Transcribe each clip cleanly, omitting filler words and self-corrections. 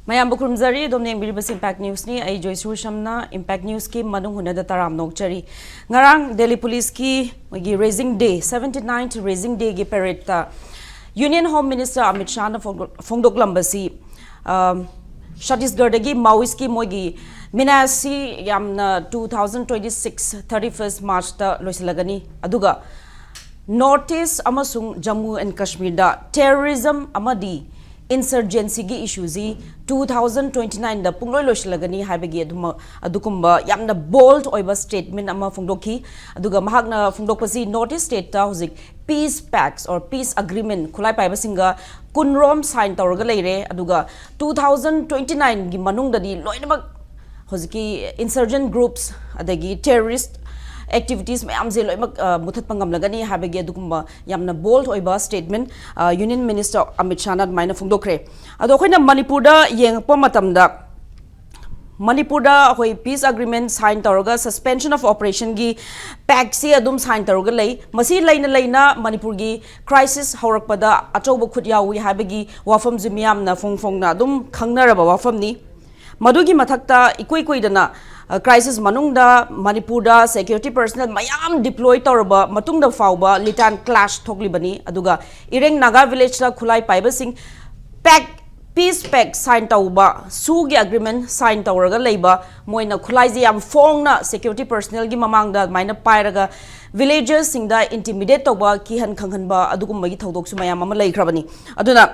Mayam Bukurumzari, Domning Biribas Impact News ni, ay Joyce Rushamna, Impact News ki Manung Hunada Taram Nokchari. Ngarang Delhi Police ki Raising Day, 79th Raising Day gi parade Union Home Minister Amit Shah na Fongdok Lambasi, Chhattisgarh gi Maoist ki moigi Minasi yamna 2026 31st March ta loisilagani. Aduga Northeast amasung Jammu and Kashmir da terrorism amadi insurgency gi issue zi 2029 da pungloi loisilagani haibagi adukumba yamna bold oiba statement ama fongdokhi aduga mahakna fongdokpasi Northeast state ta hozik peace pacts or peace agreement khulai paiba singa kunrom sign tawraga leire aduga 2029 gi manungda di loinamak hoziki insurgent groups adagi terrorist activities mayam je loimak muthat pangam lagani habege adugumba yamna bold oiba statement Union Minister Amit Shah na maina fungdokre ado khoina Manipur da yengpa matamda Manipur da hoi peace agreement sign tawraga suspension of operation gi pact se adum sign tawraga lei masi leina Manipur gi crisis haurakpada achoba khut yawi habegi wafam jimiam na fongfongna adum khangnaraba wafam ni madugi mathakta ikoi dana crisis manungda Manipur da security personnel mayam deploy tawraba matungda fawba litan clash thoklibani aduga ireng naga village da khulai paiba sing pact peace pact sign tawba sugi agreement sign tawraga leiba moina khulai ji yam fongna security personnel gi mamangda maina pairaga villagers singda intimidate tawba ki han khanghanba adugumba gi thodok su mayam ama leikrabani aduna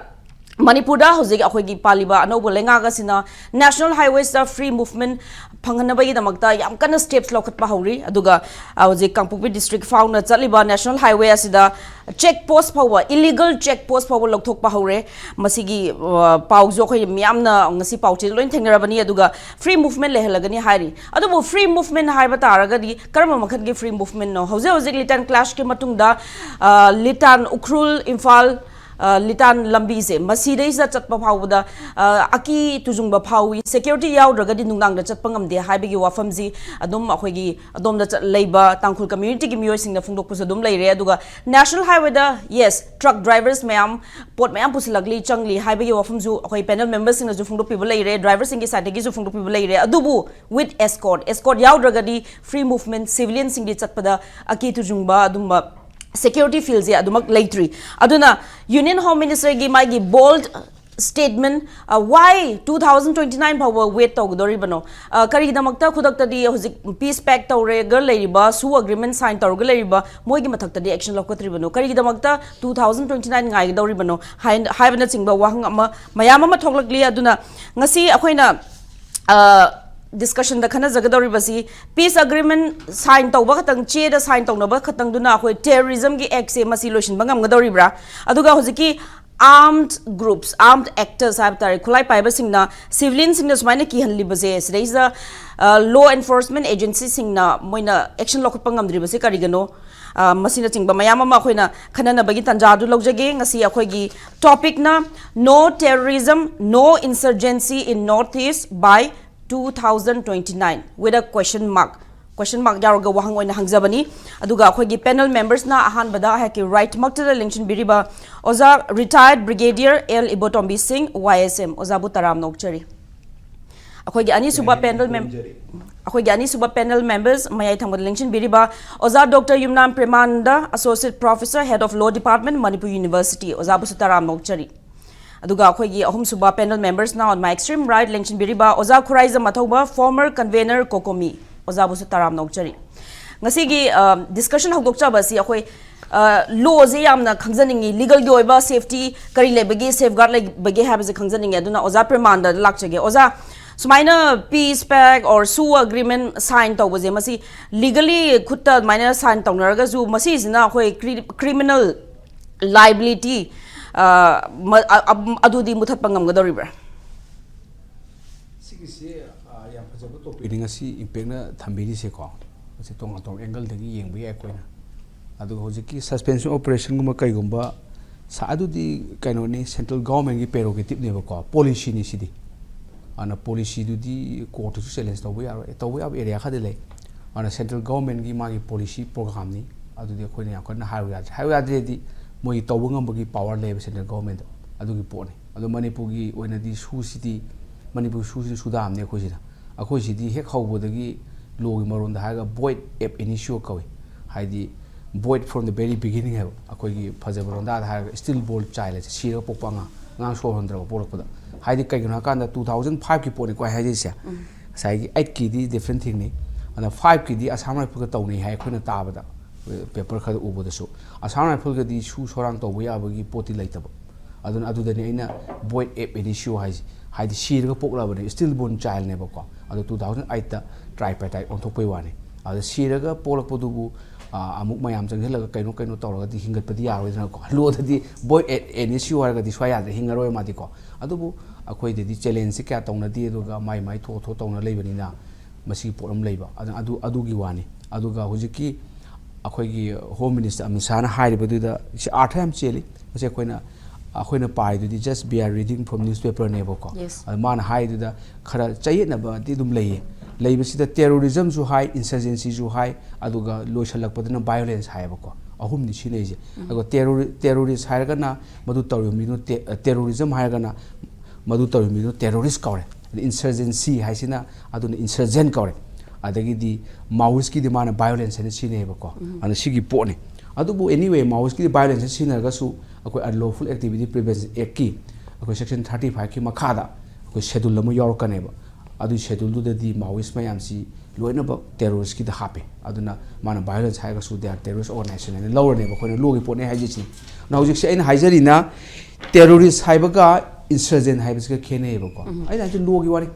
Manipur da hojik akhoigi paliba anobo lengaga sina national highways da free movement phanghanabagi damakta yam kana steps lokhatpa hauri aduga hojik Kangpokpi district fauna chaliba national highway asida check post phawa illegal check post phawa lokthokpa haure masigi paujo khoi myamna ngasi pauchi loin thengnarabani aduga free movement lehelagani hairi adubu free movement haiba taragadi karma makhatgi free movement no hojik litan clash ke matungda litan ukrul imphal litan lambi se maside isa chatpa phawda aki tujungba phawi security yaudragadi nungdang da chatpa ngamde haibigi wafamji adum akhoigi adom da leiba tangkhul community gi miyoi singna phungdok pusa dum leire aduga national highway da yes truck drivers mayam pot mayam pusilagli changli haibigi wafamju akhoi panel members singna ju phungdok piba leire drivers singi side gi ju phungdok piba leire adubu with escort yaudragadi free movement civilian singi chatpada aki tujungba adumba security fields ya adumak laitri aduna Union Home Minister gi mai gi bold statement why 2029 power wait tawdori bano kari damakta khudakta di hojik peace pact tawre gar leiriba su agreement sign tawre leiriba moi gi mathakta di action lokotri bano kari damakta 2029 ngai dori bano haibana chingba wahang ama mayam ama thoklakli aduna ngasi akhoina discussion da khana jagadori basi peace agreement sign tawba khatang che da sign tawnaba khatang duna khoi terrorism gi act se masi lotion bangam gadori bra aduga hojiki armed groups armed actors have tari khulai paiba singna civilian singna sumaina ki hanli base there is a law enforcement agency singna moina action lokot pangam dri base karigano masina chingba mayama ma khoina khanana bagi tanja du logjage ngasi akhoigi topic na no terrorism no insurgency in northeast by 2029 with a question mark yaroga wahang oina hangjabani aduga akhoi panel members na ahan bada haki right makta election biriba oza retired brigadier L Ibotombi Singh YSM oza butaram nokchari akhoi ani suba panel members mayai thangba election biriba oza Dr Yumnam Premanda associate professor head of law department Manipur University oza butaram nokchari aduga akhoi ahum suba panel members na on my extreme right election biriba oza khuraiza mathoba former convener Kokomi oza busu taram nokchari ngasi gi discussion hokdokcha basi akhoi law je yamna khangjaningi legal gi oiba safety kari lebagi safeguard lebagi habse khangjaningi aduna oza premanda lakchage oza sumaina peace pact or su agreement sign tawbaje masi legally khutta maina sign tawnaraga ju masi jina akhoi criminal liability adudi muthat pangam gadori bra sigisi ya phajaba topic ni ngasi impact na thambiri se ko se tong tong angle dagi yengba ya koina adu hojiki suspension operation guma kai gumba sa adudi kaino ni central government gi prerogative ne ba ko policy ni sidi ana policy du di court to challenge to ya area khadele ana central government gi magi policy program ni adudi khoina ya kana highway di moi tawungam bagi power level central government adugi pone adu Manipur gi oina di su city Manipur Sudan ne khoi sida akhoi sidi hek hawbodagi logi maron da haga void ab initio kawi haidi void from the very beginning have akhoi gi phajabaron da haga still bold child sira pokpanga ngang so hondra porokpada haidi kai gna kan da 2005 ki poni ko haidi sia sai gi 8 ki di different thing ni ana 5 ki di Assam rifle ka tawni hai khoi na tabada paper khad uboda so Assam rifle ga di su sorang tawbu ya bagi poti laitaba adun adudani aina void ab initio haidi sira pokla bane still born child ne bako adu 2008 ta tripartite on thokpai wani adu sira ga polak podubu amuk mayam janghelga kaino kaino tawraga di hingat padi yaroidna ko lo dadi void initio harga di swaya de hingaroi madi ko adubu akhoi de di challenge kya tawna di aduga mai tho tawna leibani na masi poram leiba adu gi wani aduga hujiki akhoi gi home minister amisana hairiba da si artham cheli mase koina akhoi pai du just be reading from newspaper ne bako man hai du da khara chayet na ba di dum leiba sida terrorism ju high insurgency ju high aduga loisalak padana violence hai bako ahum ni chine je ago terrorist haiga na madu tawmi no terrorism haiga na madu tawmi no terrorist kawre insurgency haisina aduna insurgent kawre adagi di maoist ki di mana violence ne chine bako ana sigi pone adubu anyway maoist ki violence chine ga su akoi unlawful activity prevention act ki akoi section 35 ki makhada akoi schedule lamu yor kaneba adu schedule du di maoist mayam si loina ba terrorist ki da hape aduna mana violence ha ga su they are terrorist organization ne lower ne ba khoi logi pone ha ji chi na hojik se aina haijari na terrorist haiba ga insurgent haiba ga khene ba ko aina ji logi wari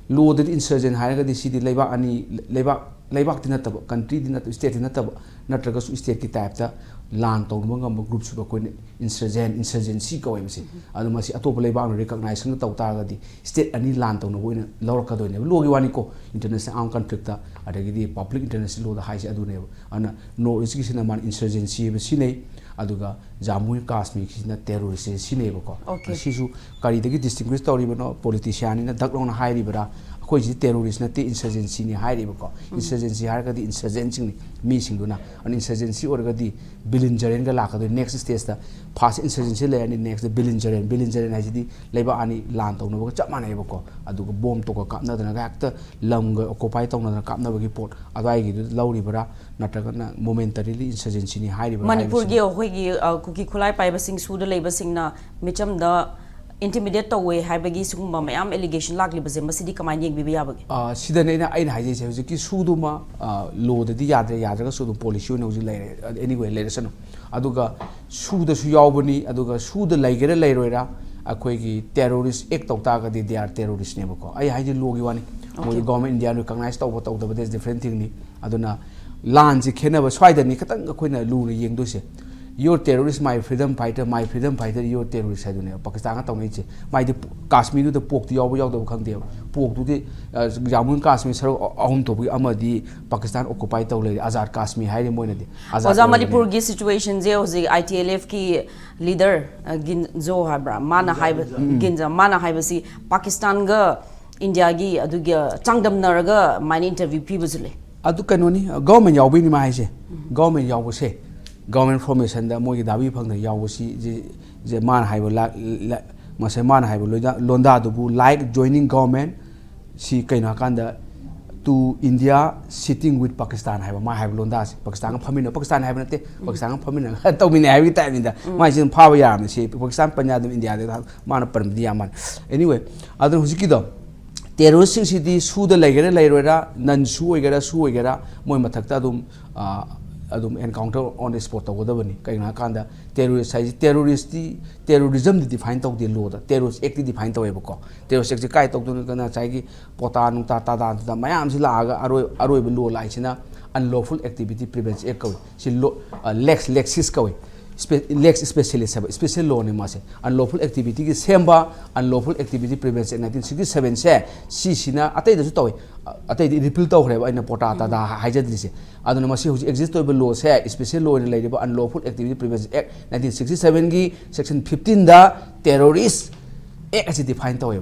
lo the insurgent ha ga di si di leiba ani leiba ti na ta country di na state na ta natraga su state ki type ta lan to ngam group su ko insurgency ko msi adu masi atop leiba no recognize na taw ga di state ani lan to no boina lawra ka do ne logi wani ko international armed conflict ta adagi di public international law da haisi adu ne ana no risk sina man insurgency be sine aduga Jammu Kashmir sina terrorist sine ko sisu kari dagi distinguish tawri bano politician na daklong na hairi bara khoi ji terrorist na te insurgency ni hairi ko insurgency har ga di insurgency ni mi singuna an insurgency or ga di belligerent ga la ka do next stage ta first insurgency le ani next belligerent ai di leiba ani lan to no chap mane ko aduga bomb to ka na da ga ta lam ga occupy to na ka na ba gi port adai gi lauri bara nataga na momentarily insurgency ni hairi bara Manipur gi hoi gi kuki khulai pai ba sing su da leiba sing na micham da intimidate tawwe haibagi sugumba mayam allegation lakli baze masidi kamai yeng bi yabagi sida ne aina haije se hujiki suduma law da di yadra sudum policy no ji lai anyway lai sano aduga suda su yawbani aduga suda laigera lairoira akoi gi terrorist act tawta ga di they are terrorist ne bako ai haije law gi wani mo government india no recognize taw da is different thing ni aduna lan ji khena ba swaida ni katang akoi na lu ne yeng do se your terrorist my freedom fighter your terrorist hai dune Pakistan ka tawni che mai de Kashmir du pok ti yaw da khang de pok du de Jammu Kashmir sar ahum to bi amadi Pakistan occupy taw le Azad Kashmir hai de moina de Azad Manipur gi situation je hoji ITLF ki leader Ginzo habra mana hai ginza mana hai basi Pakistan ga India gi adu ga changdam naraga mine interview pi buzule adu kanoni government yaw bi ni ma hai se government yaw bo se government formation da mogi dabi phangna yawsi je man haibo mase man haibo londa dubu like joining government si kaina kanda to India sitting with Pakistan haibo ma haibo londa si Pakistan phamina Pakistan haibo nate Pakistan phamina tawmine haibi time da ma sin phawa yam si Pakistan panya dum India da man parmdi yaman anyway adun hujiki do terrorist si di su da laigera lairoira nan su oigera moi mathakta dum adum encounter on the spot to da bani kai na kanda terrorism define to the law da terrorist act define to ko terrorist act kai to du kana chai gi pota nu ta da mayam si la ga aroi bu law lai sina unlawful activity prevention act ko si lexis ko lex special law ne ma se unlawful activity ki semba unlawful activity prevention 1967 se si sina atai da su to atai di repeal to khre ba ina pota ta da haijadri se aduna masi hoji exist to law se special law ne lai ba unlawful activity prevention act 1967 gi section 15 da terrorist act as define to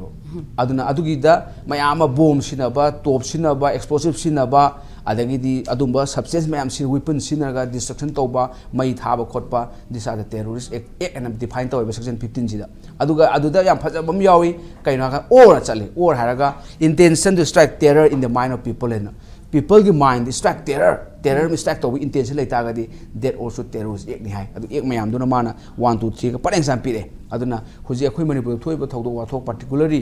aduna adugi da mayama bomb sina ba top sina ba explosive sina ba adagidi adumba substance mayam si weapon sinaga destruction toba mai thaba khotpa these are the terrorist act and define toba section 15 sida aduda yam phajabam yawi kaina ka or chale or haraga intention to strike terror in the mind of people and people ki mind strike terror mi strike toba intention laita ga di that also terrorist act ni hai adu ek mayam duna mana 1 2 3 ka par example pire aduna huji akhoi manipur thoiba thogdo wa thok particularly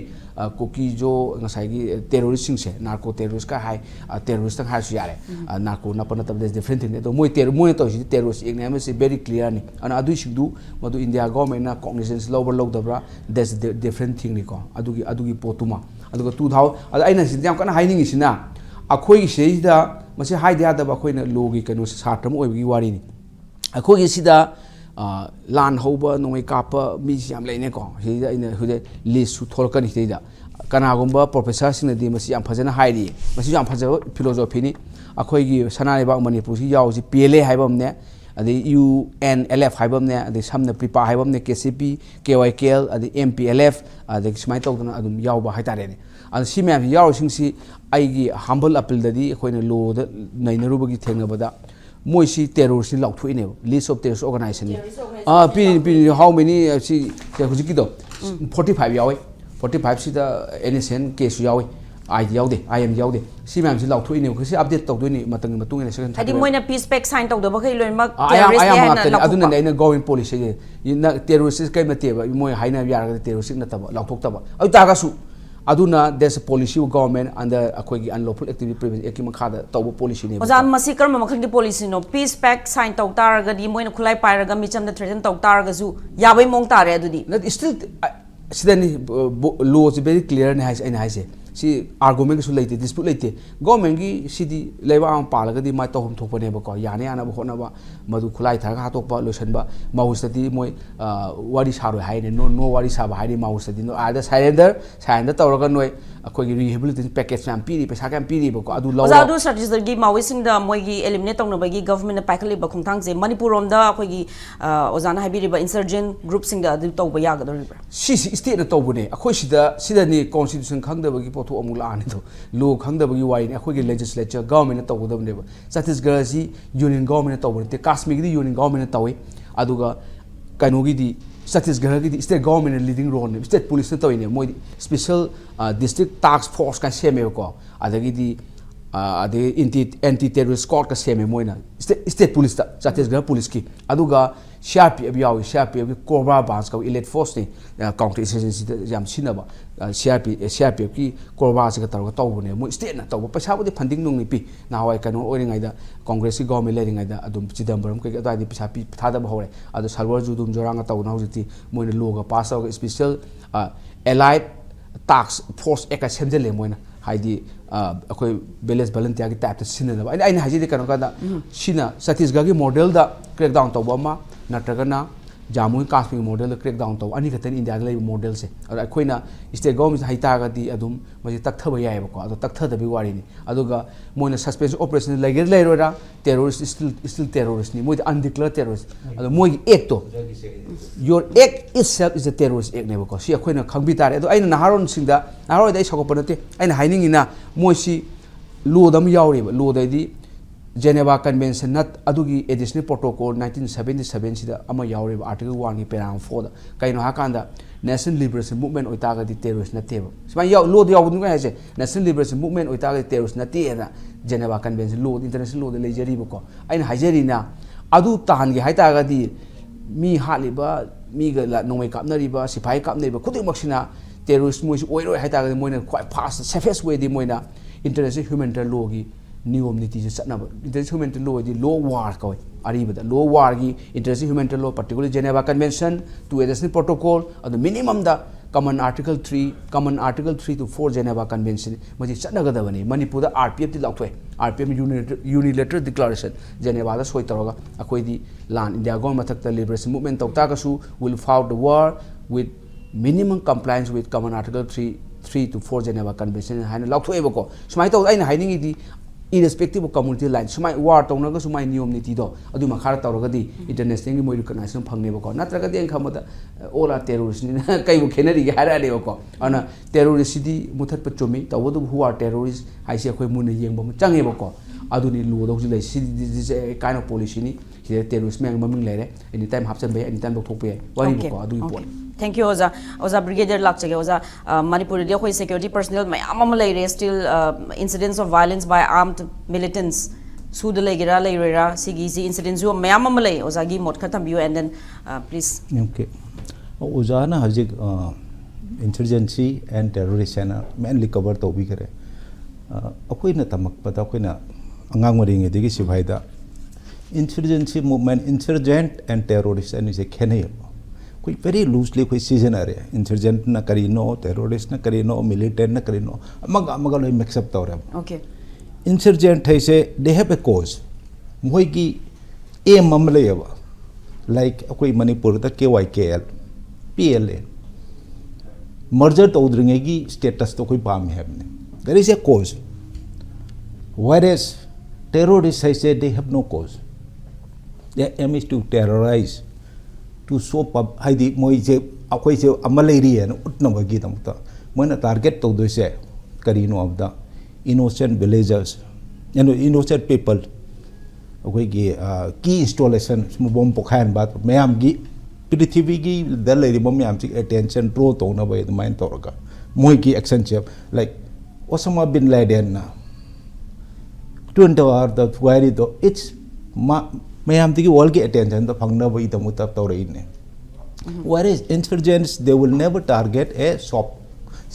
koki jo ngasai gi terrorist sing se narco terrorist ka hai terrorist tang ha su yare narco na pana tab different thing to moi to si terrorist ek name is very clear ni ana adu sigdu madu india government na cognizance lower low dabra that's the different thing ni ko adugi potuma aduga 2000 aina sin jam kana haining isina akhoi sei da mase haidya da ba khoi na logi kanu satram oibgi wari ni akhoi sida lan hoba noi kapa mi siam leine ko sida ina hude list su tholkani sida kana gomba professor sing di masi am phajana hairi masi am phaja philosophy ni akhoi gi sanai ba manipur si yaw si pla haibam ne adi unlf haibam ne adi samna pripa haibam ne kcp kykl adi mplf adi smai tawdana adum yaw ba haitare ne and si me yaw sing si aigi humble appeal dadi khoina lo da nainaru bagi thengna bada moi si terrorist ni lauthui ne list of terrorist organization pi how many si hujiki do 45 yawe 45 si da NSN case yawe I yaude I am yaude si mam si lauthui ne si update tawdoi ni matang matung ne second adi moina peace pact sign tawdo ba kai loin mak terrorist ne na aduna ne going policy na terrorist kai mate ba moi haina yar terrorist na taba lauthok taba ai ta ga su aduna there's a policy of government under akoigi unlawful activity prevention ekima khada tawbo policy ne oza masi karma makhang di policy no peace pact sign taw taraga di moina khulai pairaga micham da threaten taw taraga ju yabai mong tare adudi not still sidani law is very clear ne has ina haise si argument su leite dispute leite government gi sidi leba am palaga di mai tawhum thopane ba ko yani ana ba hona ba madu khulai tharaga hatok ba lotion ba mausadi moi wari saro haine no wari saba haine mausadi no ada surrender tawraga noi akogi rehabilitation package am piri pesa kam piri ba ko adu law adu strategy gi mawising da moi gi eliminate tawna ba gi government paikali ba khongthang je manipur rom da akogi ozana habiri ba insurgent group sing da adu tawba ya ga do si state na tawbune akoi sida ni constitution khangda ba gi potho amula ani to law khangda ba gi wai ni akogi legislature government na tawdam ne ba Chhattisgarh si union government na tawbune te Kashmir gi union government na tawi aduga kanu gi di Chhattisgarh gi state government leading role ne state police na tawine moi special district task force ka seme ko adagi di anti terrorist squad ka seme moina state police ta Chhattisgarh police ki aduga CRPF yawi CRPF ki cobra branch ka elite force ni counter insurgency jam sinaba CRPF ki cobra se ka targa tawbune mo state na tawba paisa bodi funding nung ni pi na hawai kanu oringai da congress ki government leading da adum chidambaram ka da di paisa pi thada ba hore adu salwar judum joranga tawna hojiti moina loga pass out special allied task force eka semjele moina haidi akoi balance volunteer ki type ta sinna ba aina haji de kanu ka da sina Chhattisgarh ki model da crackdown tawba ma natragana Jammu and Kashmir model crackdown taw ani khatan India ga lay model se aro akoina state government haita ga di adum maji takthaba yai ba ko ado takthada bi wari ni aduga moina suspension operation lager lairora terrorist still terrorist ni moi undeclared terrorist ado moi act to your act itself is a terrorist act ne ba ko si akoina khangbi tare ado aina naharon singda naharo dai sagopanate aina haining ina moi si law dam yauri ba law dai di Geneva Convention not adugi additional protocol 1977 sida ama yaureba article 1 ni paragraph 4 da kaino hakanda national liberation movement oitaga di terrorist na teba sima yaw law de yaw dunga hase national liberation movement oitaga di terrorist na te na Geneva Convention law international law de lejeri bako aina hajeri na adu tahan gi haitaga di mi haliba mi ga nomai kapnariba sipai kapnariba khuding maksina terrorist moi oiroi haitaga di moina quite fast safest way di moina international humanitarian law gi niyom niti se satna international humanitarian law di law war ko aribada law war gi international humanitarian law particularly Geneva Convention to additional protocol and the minimum da common article 3 to 4 Geneva Convention maji satna ga dabani Manipur da RPF di lautwe RPF unilateral declaration Geneva da soi taroga akoi di land India gon mathak ta liberation movement tawta ka su will fight the war with minimum compliance with common article 3 to 4 Geneva Convention haina lautwe ba ko sumai taw aina haining di irrespective of community line sumai war tawna ga sumai niyom niti do adu makhara tawraga di international gi moi recognition phangne ba ko natraga di khamada ola terrorist ni kai bu khenari gi hara le ba ko ana terrorist di muthat pa chomi tawdu who are terrorist haise khoi mun yeng ba change ba ko aduni lu do jile si kind of policy ni si terrorist me maming lere anytime hapsan be anytime dok thok pe wari ko adu pot thank you oza oza brigadier lak chage oza manipur dia khoi security personnel mayam am lai re still incidents of violence by armed militants su de legira leira sigi si incidents jo mayam am lai oza gi mot khatam you and then please okay oza na hajik insurgency and terrorism mainly cover to bi kare akoi na tamak pata akoi na angang maring edigi sibhai da insurgency movement insurgent and terrorist and is a khenai koi very loosely koi season are insurgent na kari no terrorist na kari no militant na kari no amaga loi mix up tawra okay insurgent hai se they have a cause moi ki aim mamle yaba like akoi manipur da KYKL PLA merger tawdringegi status to koi pam hai there is a cause whereas terrorists I say they have no cause their aim is to terrorize to show up haidi moi je akoi je amalai and utna bagi tamta moina target to do se karino of the innocent villagers innocent people akoi gi key installation bomb pokhan bat mayam gi prithvi gi dalai ri bom yam chi attention draw to na bai main toraga moi ki action chep like Osama bin Laden na 20 hour the wari do it's mayam tiki wall ki attention the phangna bai the mutab to rain ne whereas insurgents they will never target a shop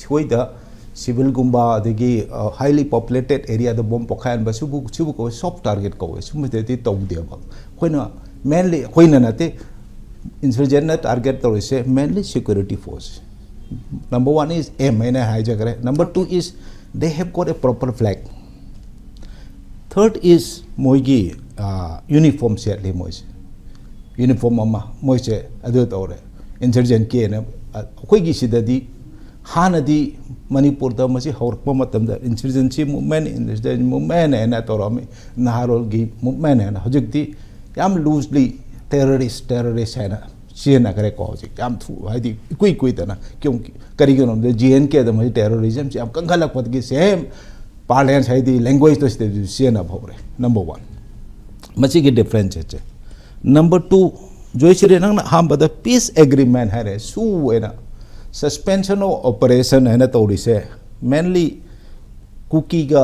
soi the civil gumba the highly populated area the bomb pokhan ba subu ko shop target ko sumu te ti to de ba khoina mainly khoina na te insurgent na target to se mainly security force number 1 is aim maine hijack kare number 2 is they have got a proper flag third is moigi uniform set le moise uniform ama moise adu tawre insurgent ke na khoi gi sidadi hanadi manipur da masi hawrpa matam da insurgency movement na torami naharol gi movement na hojikti yam loosely terrorist hai Siena kare ko ji am thu haidi kui ta na kyun kari gnom de GNK da mai terrorism si am kangalak pat gi same parlance haidi language to ste siena bhore number 1 machi gi difference che number 2 joisire nang ham bada peace agreement hare su ena suspension of operation ena tawri se mainly cookie ga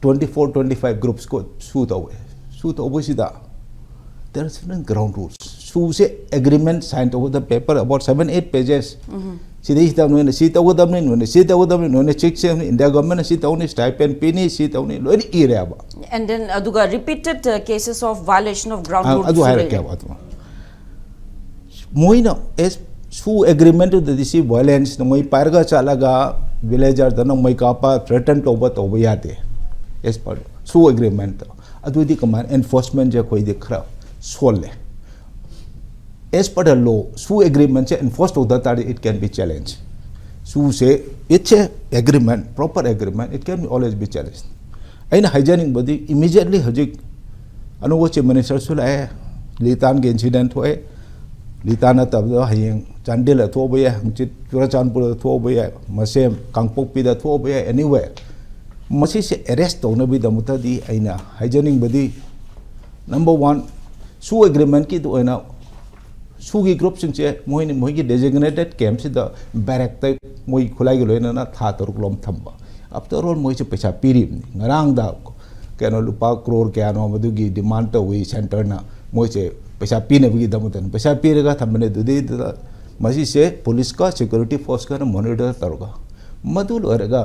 24-25 groups ko su tawe sida there are certain ground rules su se agreement signed over the paper about 7-8 pages sidai ta no si ta godam no si ta godam no check se india government si ta no stipend pini si ta no lo ire ba and then aduga repeated cases of violation of ground rules adu hare kya bat moina as su agreement to the si violence no moi parga chalaga villager da no moi ka pa threaten to ba yate as per su agreement adu di command enforcement je koi dikhra solle as per the law su agreement se enforced of that it can be challenged su say it's a agreement proper agreement it can always be challenged aina hijacking body immediately hajik anugoche minister sula litan ge incident hoye litana tab do hayeng chandel tho boya hangchit churachandpur tho boya masem kangpok pi da tho boya anywhere masi se arrest to na bi da mutadi aina hijacking body number 1 su agreement ki do na sugi group sing che moi gi designated camp si da barrack tai moi khulai gi loina na tha tor klom thamba after all moi che paisa pirim ngarang da kano lupa crore kya no madu gi demand to we center na moi che paisa pine bi da mutan paisa pire ga thamne du de masi se police ka security force ka monitor targa madu lorega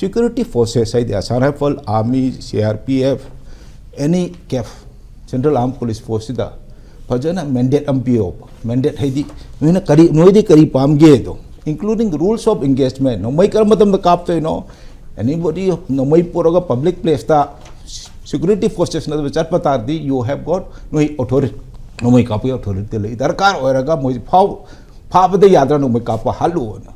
security forces sai da sarafal army CRPF any CAF central armed police force da fajana mandate ampio mandate haidi noina kari noidi kari pamge do including rules of engagement no mai karmatam da kap to no anybody no mai poroga public place ta security forces na chat patar di you have got no authority no mai kap authority le darkar oraga moi phau bade yadra no mai kap halu na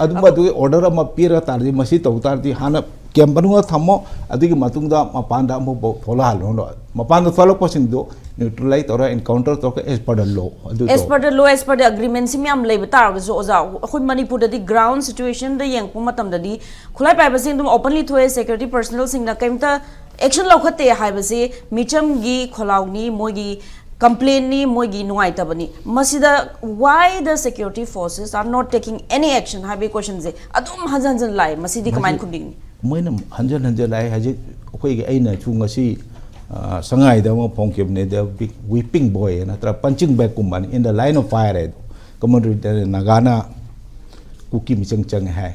adu order ma pira tar di masi tawtar di hana kembanunga thamo adigi matungda mapanda mo thola halo no mapanda thola posing do neutralize or encounter to as per the law as per the law as per the agreement sim yam lei batar zo oza khoi manipur da di ground situation da yang pumatam da di khulai pai basing dum openly thoe security personnel sing na kaimta action लौखते हाइबसे मिचमगी खोलाउनी मोगी complain ni moigi nuai tabani masida why the security forces are not taking any action have a question je adum hanjan lai masidi kamain khuding moina hanjan lai haji khoi ge aina chunga si sangai da mo phongkeb ne the weeping boy na tra punching bag kumani in the line of fire ed commander nagana kuki michang chang hai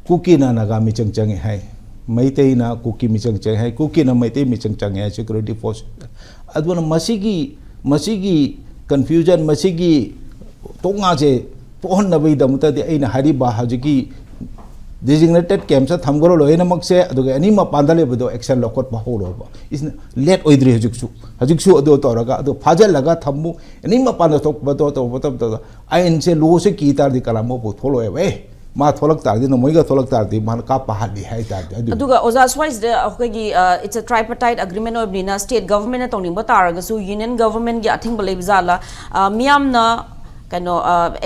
kuki na naga michang chang hai maitei na kuki michang chang hai kuki na maitei michang chang hai security force aduna masigi confusion masigi tonga je pohon na bai damta de aina hari ba hajiki designated camp sa thamgoro loina makse aduga ani ma pandale bedo action lokot ba holo ba is let oidri hajiksu ado toraga ado phajal laga thammu ani ma panda tok ba to botam to ain se lo se ki tar di kalamo bo tholo e ma tholak tar di no moiga tholak tar di man ka pahali hai tar di aduga ozas wise the okay it's a tripartite agreement of the state government tong ning ba taraga su union government gi athing ba lebzala miam na kano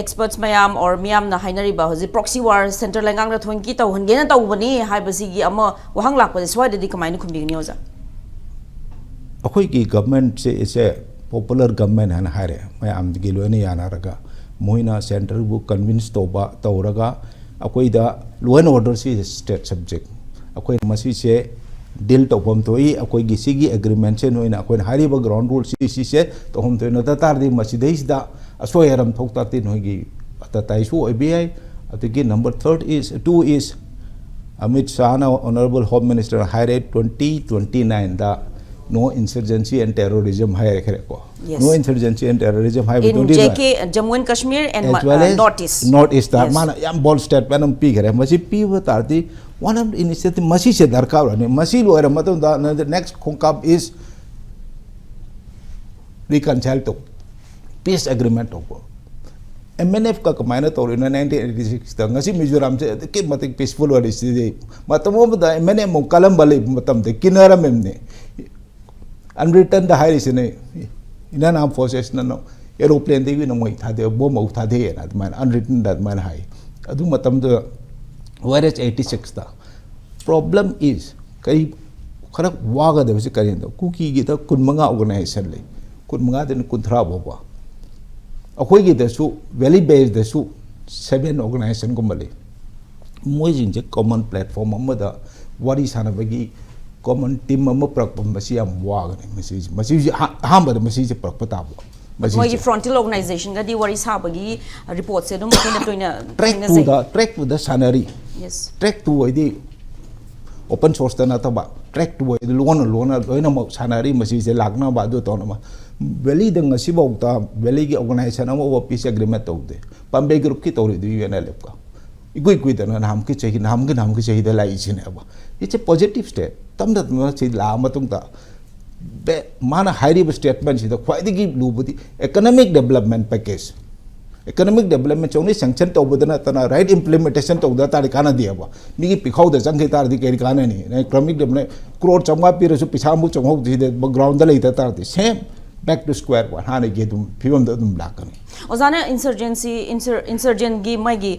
experts mayam or miam na hainari ba hoji proxy war center langang ra thon ki taw hange na taw bani hai basi gi ama wahang lak pa swai de kamai ni khumbi ni oza akoi ki government se is a popular government han hare mayam gi loina yana raga moina center bu convince toba tawraga akoi da law and order si state subject akoi masi se deal to pom toi akoi gi sigi agreement se noina akoi hari ba ground rule si se to hom to no ta tar di masi deis da aso yaram thok ta tin hogi ata tai su abi atiki number 2 is Amit Shah na honorable home minister hired 2029 da no insurgency and terrorism hire kare ko yes. No insurgency and terrorism hire in JK Jammu and Kashmir and Northeast tar mana yam bol statement am pi kare masi pi batarti one of initiative masi se darkar ne masi lo era matum da the next conclave is reconcile to peace agreement to MNF ka kamaina to in 1986 ta ngasi Mizoram se ke matik peaceful wa isi matamo da MNF mo kalam bale matam de kinara memne unwritten the high is in an armed forces no aeroplane they win away had a bomb out had at man unwritten that man high adu matam the whereas 86 the problem is kai khara waga de se karin do kuki gi ta kun manga organization le kun manga den kun thra boba akoi gi de su valley based de su 7 organization ko male moi jing je common platform amada wari sana bagi common team amma prak masi am waga masi hamba de masi prak patabo masi frontal organization ga di wari sabagi report se dum toina track to the salary yes track to the open source na ta ba track to the loan loina mo salary masi se lagna ba do to na valley de ngasi ba ta valley gi organization am peace agreement to de pambe group ki to ri du unl ka igui da na ham ki chahi da lai chine ba it's a positive step tamda ma chi la matung ta be mana highly statement si da khwai di lubudi economic development package economic development chongni sanction to bodana tana right implementation to da ta kana dia ba mi gi pikhau da jang ta di ke kana ni economic development crore changwa pi ru pisa mu chongho di de ground da lai ta the same back to square one hana ge dum phibam da dum lakani ozana insurgent gi mai gi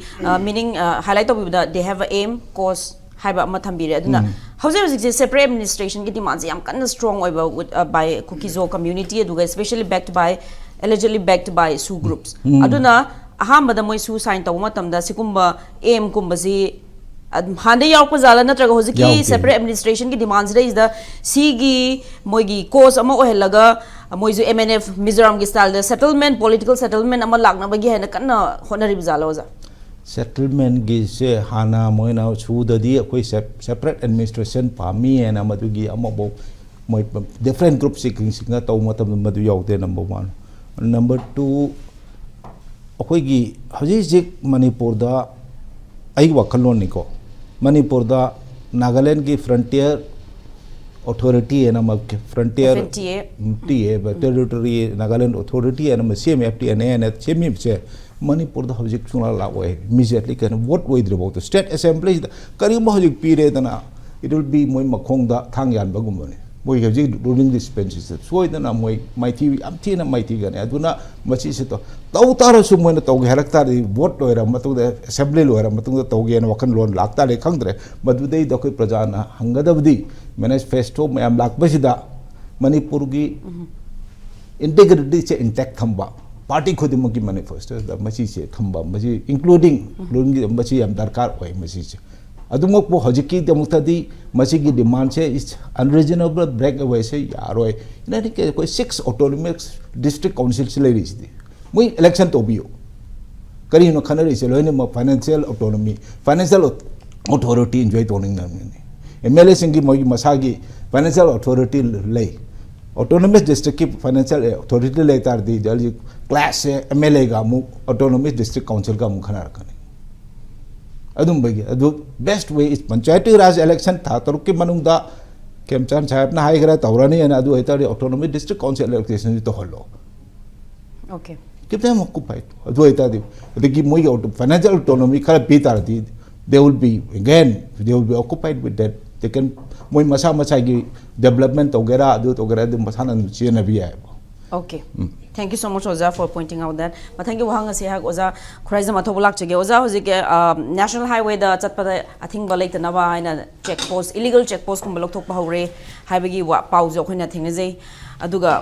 meaning highlight of that they have a aim cause haiba ma thambire aduna house separate administration ki demands yam kind strong by Kukizo community aduga especially allegedly backed by Sioux groups aduna ahamba da moi Sioux sign taw matam da sikumba aim kumba si hande yaw ko zala natraga hojiki separate administration ki demands is the sigi moigi cause ama ohelaga moizu MNF Mizoram gi style the settlement political settlement ama lagna bagi hena kanna honari bizala oza settlement gi se hana moina chuda di koi separate administration pami and amadu gi amabo moi different group singa taw matam madu yawte number 1 number 2 akoi gi haji jik Manipur da ai wakalon niko Manipur da Nagaland gi frontier authority and am frontier FTA territory Nagaland authority and am CMFT and CMF se Manipur the hojik chuna la way immediately can what way about the state assembly kari mo hojik pire dana it will be moi makhong da thang yan bagum ne moi hojik during this pensions so dana moi mighty am thina mighty gan aduna machi se to taw tar su moi na taw herak tar vote loira matu da assembly loira matu da taw gen wakan lon lakta le khangdre madu dei da koi praja na hangadabdi manifesto मैम लाखबसिदा मणिपुर की integrity से intact थंबा party खुदिमक की manifesto दा मसी से थंबा मसी including मसी हम दरकार होय मसी से अदुमक पो हजिकी दमुक्तदी मसी की डिमांड से इस अनरीजनेबल ब्रेक अवे से यारोय इनानी के कोई 6 ऑटोनोमस डिस्ट्रिक्ट काउंसिल से लेरिस दी मुई इलेक्शन तो बियो करी नो खनरी से लोने financial autonomy financial authority enjoy तोनिंग नमने एमएलए सिंगी मोगी मसागी फाइनेंशियल अथॉरिटी ले ऑटोनॉमस डिस्ट्रिक्ट की फाइनेंशियल अथॉरिटी ले तार दी जल्दी क्लास से एमएलए का मु ऑटोनॉमस डिस्ट्रिक्ट काउंसिल का मु खना रखने अदुम बगे अदु best way is Panchayati Raj election था तरुक के मनुंगदा केमचान साहब ना हाई करा तौरानी है अदु एतारी ऑटोनॉमस डिस्ट्रिक्ट काउंसिल इलेक्शन तो हल्लो ओके कितने हम ऑक्युपाइड अदु एतादी अदगी मोई फाइनेंशियल ऑटोनॉमी खरा बी तार दी they will be occupied with that they can moi masa ki development togera adu togera dum masana chena bi ai okay thank you so much Oza for pointing out that but thank you wahang se ha Oza khraizam athobolak chege Oza hojike national highway da chatpada I think balai ta nawa ina check post illegal check post kum balok thok pa hore haibagi wa pause khoina thingnajei aduga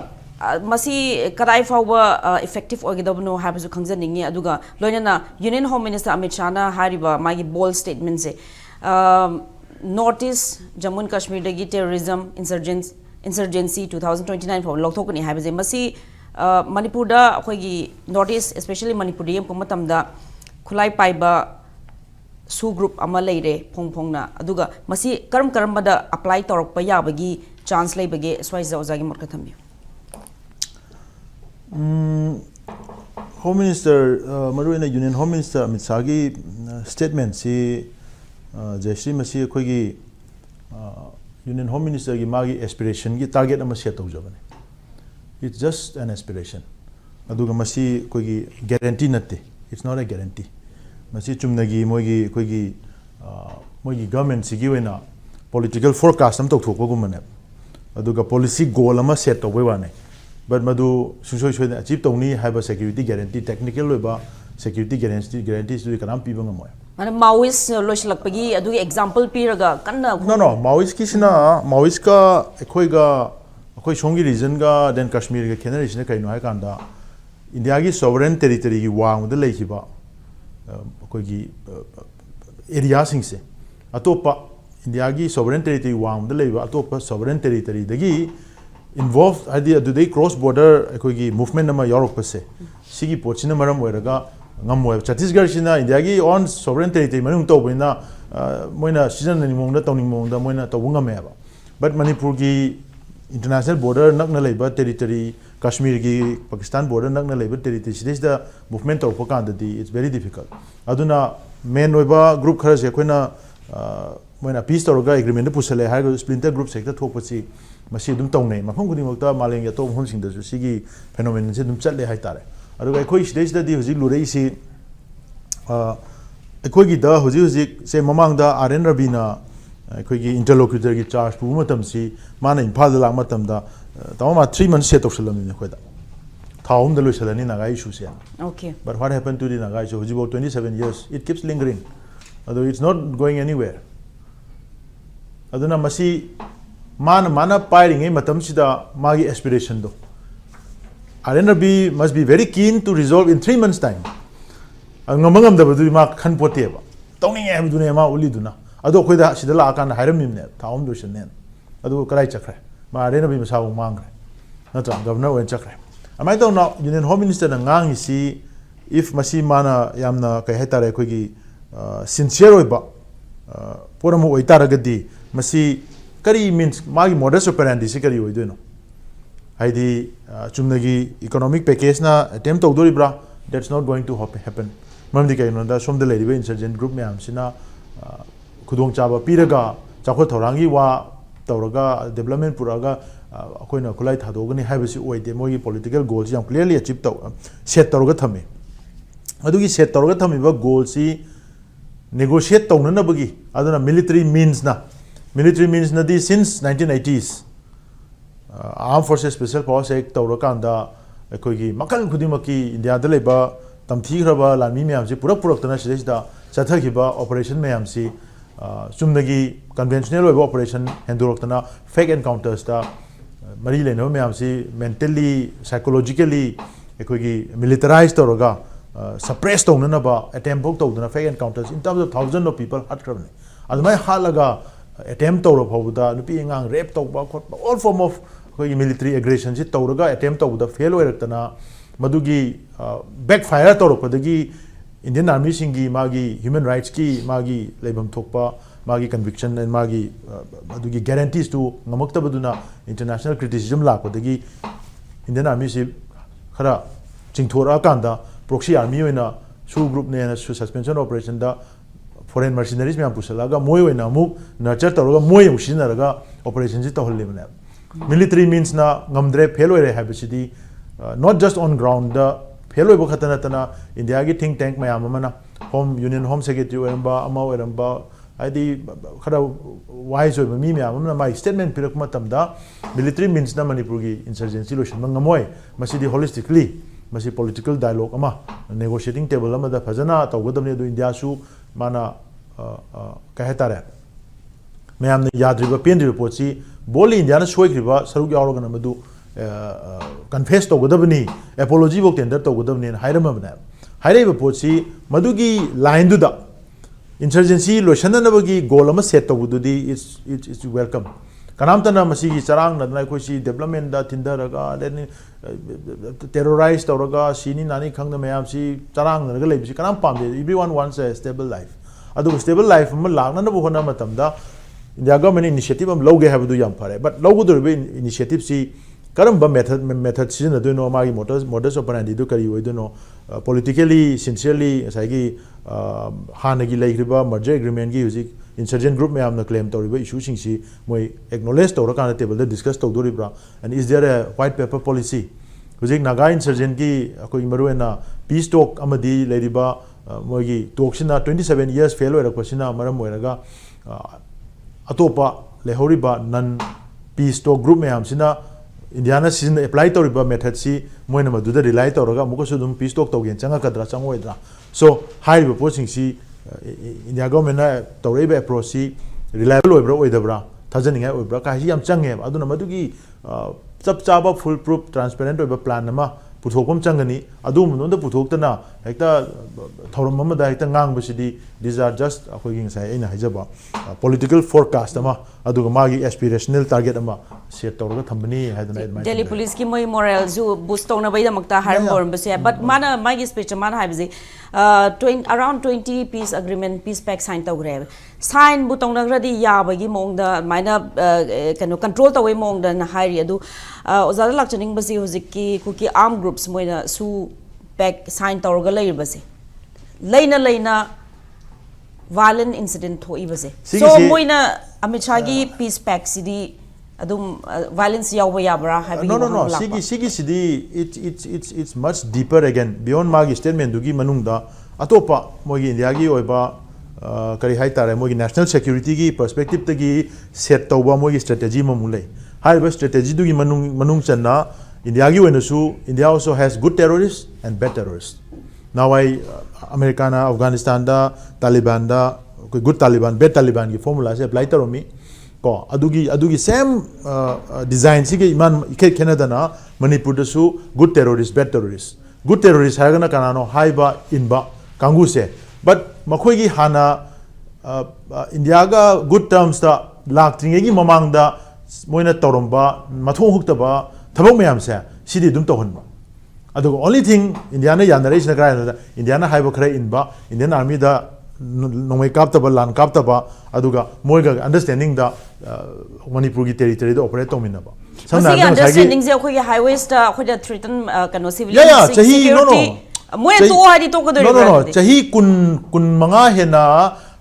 मसी कदाई फाउबा effective ओगेदबनो हाबजु खंगजनिंगी अदुगा लोइना union home minister Amit Shah ना हारिबा मागी बोल्ड स्टेटमेंट से north east Jammu and Kashmir दगी टेररिज्म इंसर्जेंसी 2029 फाउ लौथोकनी हाबजे मसी मणिपुर दा अखोगी नॉर्थ ईस्ट स्पेशली मणिपुर यम मतमदा खुलाई पाइबा सु ग्रुप अमा लेरे फोंगफोंगना अदुगा मसी करम करमबदा अप्लाई तौरकपा याबगी चांस लेबगे स्वाइजा ओजागी मोरका थम्बियो Home Minister Maruina Union Home Minister Amit Shahgi statement si Jayashree masi akhoi Union Home Minister gi magi aspiration gi target ama set tawjabane it's just an aspiration aduga masi akhoi gi guarantee natte it's not a guarantee masi chumnagi moigi akhoi gi government si gi wena political forecast am tawthokpa gumane aduga policy goal ama set tawbai wane but madu susoi soi achieve tawni haiba security guarantee technical loiba security guarantees du kanam piba ngamoy mane maoist loislakpagi adu example piraga kanna no maoist ki sina maoist ka akhoi songi region ga then kashmir ga khenari sina kaino hai kanda india gi sovereign territory gi wang da leikiba akhoi gi area sing se atopa india gi sovereign territory wang da leiba atopa sovereign territory dagi involved idea do they cross border akhoi movement nama yorok pase sigi pochina maram oiraga ngamoy Chhattisgarh sina India gi on sovereign territory manung to boina moina season ni mongda tawning mongda moina to ngame ba but Manipur gi international border nakna leiba territory Kashmir gi Pakistan border nakna leiba territory this the movement to pakanda di it's very difficult aduna main oiba group khara se koina moina peace toroga agreement pusale ha splinter group sector thokpachi masi dum tongnei mafam gudi mokta maleng ya to hom sing da su sigi phenomenon se dum chatle hai tare aduga khoi stage da di hoji lurei si khoi gi da hoji se mamang da RN Rabina khoi gi interlocutor gi charge pu matam si mana imphal da lang matam da tawama 3 months set of salam ni khoi da thaum da lo salani nagai issue se okay but what happened to the nagai issue hoji about 27 years it keeps lingering although it's not going anywhere aduna masi mana piring e matam sida magi aspiration do RNB must be very keen to resolve in 3 months time ngamangam da badu ma khan pote ba tawning e badu ne ma uli duna ado khoi da sida la kan hairam nim ne thaum do shen ne ado karai chakre ma RNB ma sa mangre natra governor wen chakre amai do na union home minister na ngang si if masi mana yamna kai hetare khoi gi sincere oiba poramu oitaragadi masi kari means magi modus operandi si kari oidoino haidi chumnagi economic package na attempt tawdoribra that's not going to happen mamdi kai no da somda leriba insurgent group me am sina khudong chaba piraga chakho thorangi wa tawraga development puraga akoina kulai thadogani haibasi oide mogi political goals jam clearly achieve taw set tawraga thame adugi set tawraga thamiba goal si negotiate tawnana bagi aduna military means na di since 1980s Armed Forces Special Force Act tawrakanda akoigi makal khudimaki India da leba tamthi khraba lami myam si purak tana sida chathagiba operation myam si चुमनगी conventional operation हेंदोरक्तना fake encounters ता मरी लेनो मैम सी mentally psychologically एकोगी militarise तौरगा suppress तौननबा अटेम्प्ट भोग तौदना fake encounters in terms of thousand of people हटक्रबने अदमाय हालगा अटेम्प्ट तौर फाउदा नुपी अंगांग रेप तौबा खोटबा ऑल फॉर्म ऑफ कोई मिलिट्री एग्रेशन से तौरगा अटेम्प्ट तौबदा फेल होइरक्तना मदुगी बैक फायर तौरपदगी इंडियन आर्मी सिंगी मागी ह्यूमन राइट्स की मागी लेबम थोकपा मागी कन्विक्शन एंड मागी मदुगी गारंटीज टू ngमक्तबदुना इंटरनेशनल क्रिटिसिज्म लापदगी इंडियन आर्मी से खरा चिंगथोरा कांदा प्रॉक्सी आर्मी होइना सु ग्रुप ने सु सस्पेंशन ऑपरेशन दा फॉरेन मर्सिनरीज में पुसलागा मोय होइना अमुक नर्चर तौरगा मोय मुसिनरगा ऑपरेशन से तहल्लेबने मिलिट्री मीन्स ना ngमद्रे फेल होइरे हाबिसिदी not just on ground the fail होइबो खतनतना इंडिया की थिंक टैंक मैम अमना होम यूनियन होम सेक्रेटरी ओरंबा अमा ओरंबा आदि खरा वाइज होइबो मी मैम अमना माय स्टेटमेंट पिरक मतमदा मिलिट्री मीन्स ना मणिपुर की इंसर्जेंसी लोशन मंगमोय मसिदी होलिस्टिकली मसी पॉलिटिकल डायलॉग अमा नेगोशिएटिंग टेबल अमदा फजना तौगदमने दो इंडिया सु माना कहतारे मैम ने याद्रिबा पेंद्रिबा पोची बोली इंडिया ने सोइख्रिबा सरुक यावरगन मदु कन्फेस तौगदबनी एपोलॉजी बो टेंडर तौगदबनी हाइरमबने हाइरेबा पोची मदुगी लाइन दुदा इंसर्जेंसी लोशननबगी गोल अमा सेट तौबुदुदी इट्स वेलकम कनामतना मसीगी चरांग नदना कोसी डेवलपमेंट दा थिंदरगा देन टेरराइज तौरगा सीनी नानी खंग मैम सी चरांग नरगा लेबिसी कनाम पामदे everyone wants a stable life अदु स्टेबल लाइफ अमा लागननबो होना मतमदा इंडिया गवर्नमेंट इनिशिएटिव अम लौगे हाबदु याम फरे बट लौगुदुरबे इनिशिएटिव सी करम्बा मेथड सिजनदुनो मागी मोटर्स ऑपरेंडी दु करी होइदुनो पॉलिटिकली सिंसियरली साइगी हानगी लेग्रिबा मर्जर एग्रीमेंट की हुजिक इंसर्जेंट ग्रुप में आमना क्लेम तौरिबा इशू सिंगसी मोय एक्नॉलेज तौरकान टेबल डिस्कस तौदोरिब्रा and is there a white paper policy हुजिक नागा इंसर्जेंट की अकोई मरुएना पीस टॉक अमदी लेरिबा मोगी टॉक्सिना 27 इयर्स फेल होइरकपसिना मरम होइरगा अतोपा लेहौरिबा नन पीस टॉक ग्रुप में आमसिना इंडिया ना सीजन अप्लाई तौरिबा मेथड सी मोइना मदुदा रिलाई तौरगा मुकसु दुम पीस टॉक तौगेन चंगकद्रा चंगोइद्रा सो हाइरिबा पोसिंग सी इंडिया गवर्नमेंट तौरेबा अप्रोच सी रिलायबल ओइब्रा ओइदब्रा थाजनिंगा ओइब्रा काहि याम चंगे अदुना मदुगी चप चाबा फुल प्रूफ ट्रांसपेरेंट ओइबा प्लान अमा पुथोकम चंगनी अदु मनोंद पुथोक्तना हेक्ता थौरम अमदा हेक्ता ngang these are just अखोगी ngai aina haijaba political forecast ama aduga magi aspirational target ama set tawraga thambani haidana admire Delhi police ki moi moral ju boost tawna bai damakta haram borum base but mana magi speech mana haibse around 20 peace agreement peace pact sign tawgre sign bu tawnagradi yabagi mongda maina kano control tawai mongda na hairi adu ozada lakchaning basi hojiki kuki armed groups moina su pact sign tawraga leibase leina violent incident thoibase so moina Amit Shah gi peace pact sidi adum violence yawa yabra habi no sigi sidi it's much deeper again beyond magi statement dugi manungda atopa mogi india gi oiba kari hai tare mogi national security gi perspective tagi set tawba mogi strategy mamulai haiba strategy dugi manung channa india gi oinasu india also has good terrorists and bad terrorists now America na Afghanistan da Taliban da good Taliban bad Taliban की formula से apply तरोमी को अदुगी same design सी के इमान Canada ना मणिपुर दसु good terrorist bad terrorist है गना कानानो high बा in बा कांगू से but मखोई की हाना इंडिया का good terms ता लाख त्रिंगे की ममांग दा मोइना तरोम्बा मथों हुक्ता बा थबों में हम से सीधी दुम तोहन बा अदुगो only thing India na yanare isna kra India na haiba khare inba Indian army da nongmai kaptaba lan kaptaba aduga moiga understanding da Manipur gi territory da operate tominaba samna understanding je khoi highways da khoi da threaten kano civilian security moi to hari to ko no chahi kun manga hena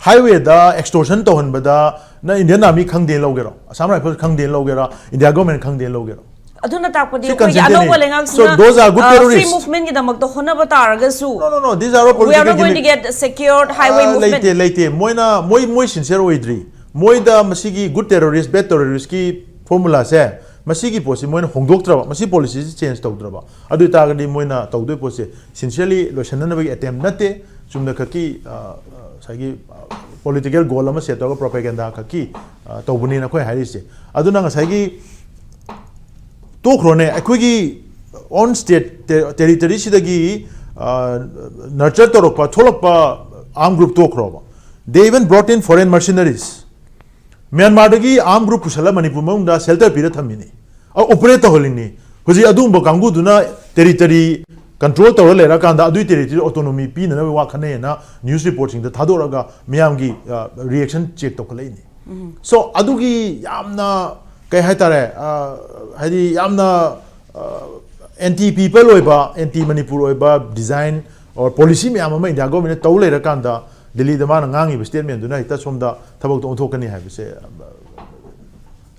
highway da extortion to hon bada na Indian army khang den logero Assam rifle khang den logera India government khang den logero aduna takpadi ko yano walengang so those are good terrorists free movement ki damak to hona bataraga su no these are all political we are not going to get secured highway movement leite moi sincere oidri moi da masigi good terrorist bad terrorist ki formula se masigi posi moi hongdoktraba masi policy change tawdraba adu tagadi moi na tawdoi posi sincerely losanna ba attempt nate chumna khaki sagi political goal ama set to propaganda khaki to buni na khoi harise aduna nga sagi to khrone akhui gi on state territory sidagi nurture to rokpa tholokpa armed group to khroba they even brought in foreign mercenaries Myanmar dagi armed group pusala Manipur mangda shelter pira thamini operate holini huji adum bo kangu duna territory control to le ra kanda adu territory autonomy pi na wa khane na news reporting da thadoraga miyam gi reaction check to kalaini so adu gi yamna kai haitare hadi yamna anti people oiba anti Manipur oiba design or policy miyam ama India government to le ra kanda Delhi the man ngangi statement duna ita somda thabok to thokani ha bise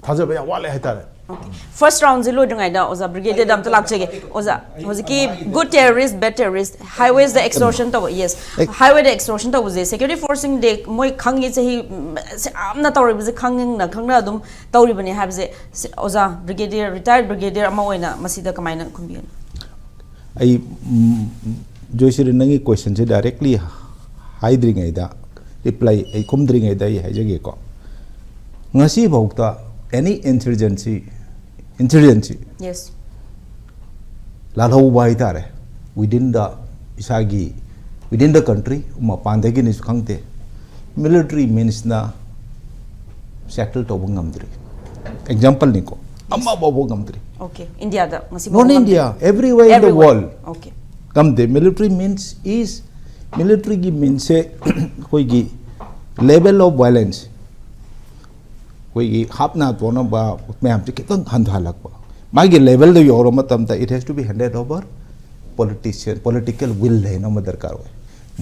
thajaba ya wale haitare First round zilo dungai da oza brigadier dam talak chege oza hoziki good terrorist bad terrorist highways the extortion to yes highway the extortion to was security forcing de moi khangi chehi amna tawri bise khanging na khangna dum tawri bani habse oza brigadier retired brigadier ama oina masida kamaina khumbian ai joisir nangi question je directly haidring ai da reply ai kumdring ai da ai hajage ko ngasi bhokta any insurgency yes lalhau bai tare within the country ma pandagi ni khangte military means na settle to ngamdri example ni ko amma bobo ngamdri okay India da ngasi non India everywhere in the world okay kamde military means is military gi means se koi gi level of violence HUTNA to no ba ma'am to kitang handhalak ba magi level the yoro matam it has to be handed over political will le no madarkar we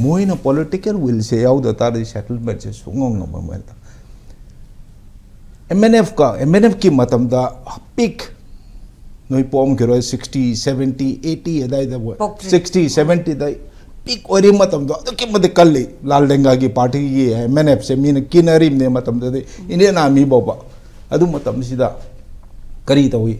moina political will se yaw the tar settlement se sungong no ma MNF ki matam da peak no pom kero 60 70 80 adai da 60 70 dai peak ori matam do ke made kalli lal denga ki party ki MNF se min kinari ne matam de Indian army boba adu matam sida kari tawi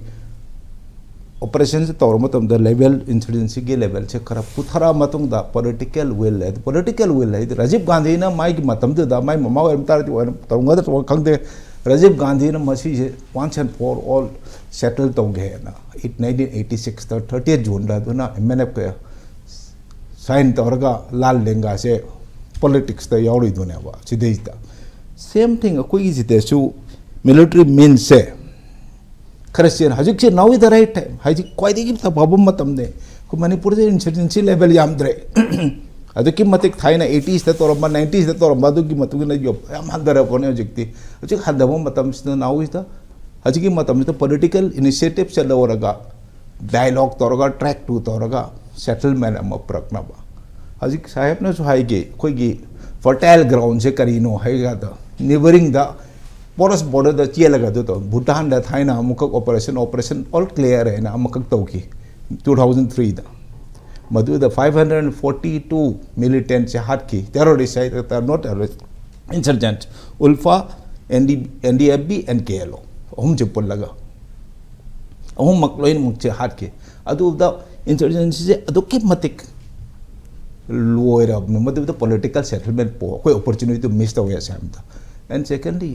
operation se tawr matam da level insurgency ke level se khara puthara matung da political will hai Rajiv Gandhi na mai ki matam da mai mama wa tar tawnga da khangde Rajiv Gandhi na masi se once and for all settle to ge na 1986 30th June da na MNF ke sign torga lal lenga se politics da yori dune ba sideta same thing akoi jite su military means se Christian hajik se now is the right time hajik koi de ta babum matam ne ko Manipur se insurgency level yam dre adiki matik thaina 80s da torba 90s da torba du ki matu na job am handara pone jikti hajik hadabo matam se now is the hajiki matam se political initiative se lawraga dialogue torga track to torga settlement am prakna ba hajik sahib na so haige koi gi fertile ground se karino haiga da neighboring da porous border da chelaga do Bhutan da thaina amukak operation all clear hai na amakak tauki 2003 da madu da 542 militants se hat ki terrorists are not terrorists insurgents ulfa NDFB and KLO hum je pullaga hum makloin mukche hat ki adu da insurgency se aduki matik loira no madu the political settlement po koi opportunity to miss the way samta and secondly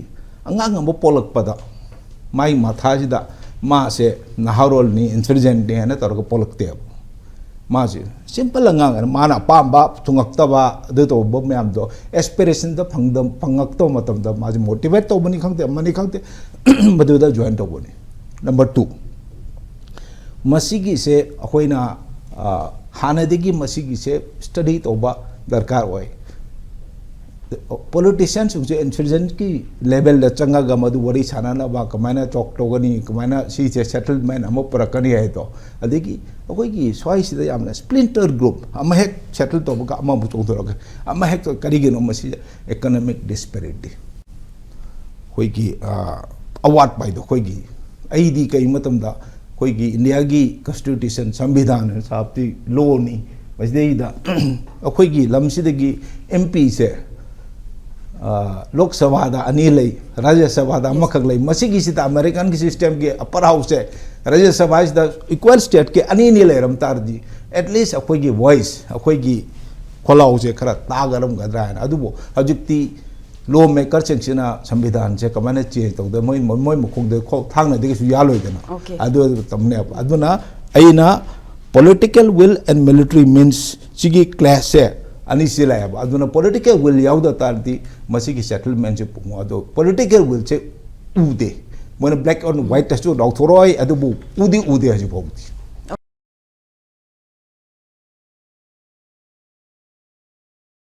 angang mo polak pada mai matha da ma se naharol ni insurgent ni na tor ko polak te ma se simple angang mana pamba tungak ta ba de to bo myam do aspiration da phangdam phangak to matam da ma motivate to bani khangte mani khangte madu da join to bani number 2 masigi se akoina hanadigi masigi se study toba darkar hoy politicians uje insurgent ki level da changa ga madu wari sana na ba kamaina chok togani kamaina si se settlement amo prakani hai to adigi akoi ki swai sida yamna splinter group ama hek settle to ga ama bu chok ama hek kari ge no masi economic disparity koi ki award pai do koi ki ai di kai matam da koi ki India ki constitution संविधान साप्ति law ni masdei da akoi ki lamsida ki MP se lok sabha da ani lei rajya sabha da makak lei masigi sita American ki system ki upper house se rajya sabha is the equal state ke ani ni lei ram tar ji at least akoi ki voice akoi ki खोलाउसे खरा तागरमगद्रा है अदुबो हजिक्ति law maker सेंक्शना संविधान से कमाने change तौद मोय मोय मुखोंदे खो थांगना देसु यालोइदना अदु तमने अदुना अइना political will and military means sigi class se ani sila ya aduna political will yauda tardi masigi settlement se pumo ado political will che ude when black on white test do thoroi adu bu udi haji bodi